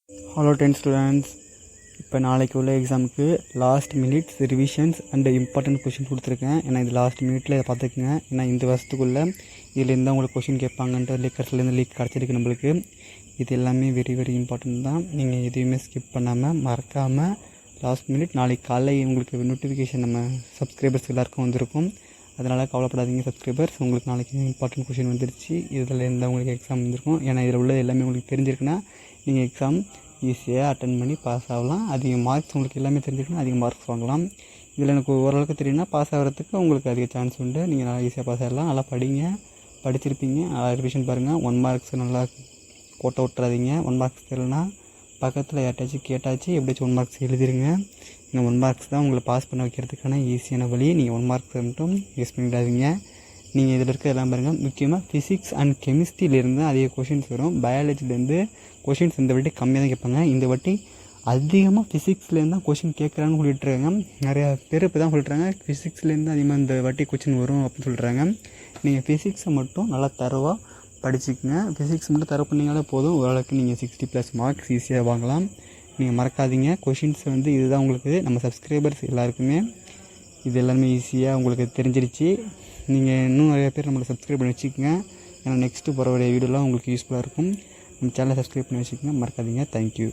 Hello 10th students, இப்போ நாளைக்கு உள்ள எக்ஸாமுக்கு last minutes revisions and important question கொடுத்துருக்கேன். ஏன்னா இது லாஸ்ட் மினிட்ல இதை பார்த்துக்குங்க. ஏன்னா இந்த வருஷத்துக்குள்ளே இதுலேருந்து உங்களுக்கு கொஷின் கேட்பாங்கன்ட்டு லீக்கர்ஸ்லேருந்து லீக் கிடச்சிருக்கு நம்மளுக்கு. இது எல்லாமே வெரி வெரி இம்பார்ட்டன்ட் தான். நீங்கள் எதுவுமே ஸ்கிப் பண்ணாமல் மறக்காமல் லாஸ்ட் மினிட் நாளைக்கு காலையில் உங்களுக்கு நோட்டிஃபிகேஷன் நம்ம சப்ஸ்கிரைபர்ஸ் எல்லாருக்கும் வந்திருக்கும். அதனால் கவலைப்படாதீங்க சப்ஸ்கிரைபர்ஸ், உங்களுக்கு நாளைக்கு இம்பார்ட்டன்ட் கொஷின் வந்துருச்சு. இதில் இருந்தால் உங்களுக்கு எக்ஸாம் வந்திருக்கும். ஏன்னா இதில் உள்ள எல்லாமே உங்களுக்கு தெரிஞ்சிருக்குன்னா நீங்கள் எக்ஸாம் ஈஸியாக அட்டன் பண்ணி பாஸ் ஆகலாம். அதிக மார்க்ஸ் உங்களுக்கு எல்லாமே தெரிஞ்சிருக்குன்னா அதிக மார்க்ஸ் வாங்கலாம். இதில் எனக்கு ஓரளவுக்கு தெரியும்னா பாஸ் ஆகிறதுக்கு உங்களுக்கு அதிக சான்ஸ் உண்டு. நீங்கள் நல்லா ஈஸியாக பாஸ் ஆகிடலாம். நல்லா படிங்க, படிச்சிருப்பீங்க. நல்லா ரிவிஷன் பாருங்கள். 1 மார்க்ஸ் நல்லா கோட்டை விட்டுறாதீங்க. 1 மார்க்ஸ் தெரியலனா பக்கத்தில் யார்ட்டாச்சும் கேட்டாச்சு எப்படியாச்சும் 1 மார்க்ஸ் எழுதிருங்க. இந்த 1 மார்க்ஸ் தான் உங்களை பாஸ் பண்ண வைக்கிறதுக்கான ஈஸியான வழி. நீங்கள் 1 மார்க்ஸ் மட்டும் யூஸ் பண்ணிடாதீங்க. நீங்கள் இதில் இருக்க எல்லாம் பாருங்கள். முக்கியமாக ஃபிசிக்ஸ் அண்ட் கெமிஸ்ட்ரியிலேருந்து அதிக கொஷின்ஸ் வரும். பயாலஜிலேருந்து கொஷின்ஸ் இந்த வாட்டி கம்மியாக தான் கேட்பாங்க. இந்த வாட்டி அதிகமாக ஃபிசிக்ஸ்லேருந்து தான் கொஷின் கேட்குறான்னு சொல்லிட்டுருக்காங்க. நிறையா பேர் இப்போ தான் சொல்லிட்டுறாங்க ஃபிசிக்ஸ்லேருந்து அதிகமாக இந்த வாட்டி கொஷின் வரும் அப்படின்னு சொல்கிறாங்க. நீங்கள் ஃபிசிக்ஸை மட்டும் நல்லா தரவாக படிச்சுக்கங்க. ஃபிசிக்ஸ் மட்டும் தரவு பண்ணிங்கனாலே போதும். ஓரளவுக்கு நீங்கள் 60+ மார்க்ஸ் ஈஸியாக வாங்கலாம். நீங்கள் மறக்காதீங்க. கொஷின்ஸ் இதுதான் உங்களுக்கு நம்ம சப்ஸ்கிரைபர்ஸ் எல்லாருக்குமே இது எல்லாமே ஈஸியாக உங்களுக்கு தெரிஞ்சிருச்சு. நீங்கள் இன்னும் நிறையா பேர் நம்மளை சப்ஸ்கிரைப் பண்ணி வச்சுக்கோங்க. ஏன்னா நெக்ஸ்ட்டு போகிற வீடியோலாம் உங்களுக்கு யூஸ்ஃபுல்லாக இருக்கும். நம்ம சேனலை சப்ஸ்கிரைப் பண்ணி வச்சுக்கோங்க, மறக்காதீங்க. தேங்க்யூ.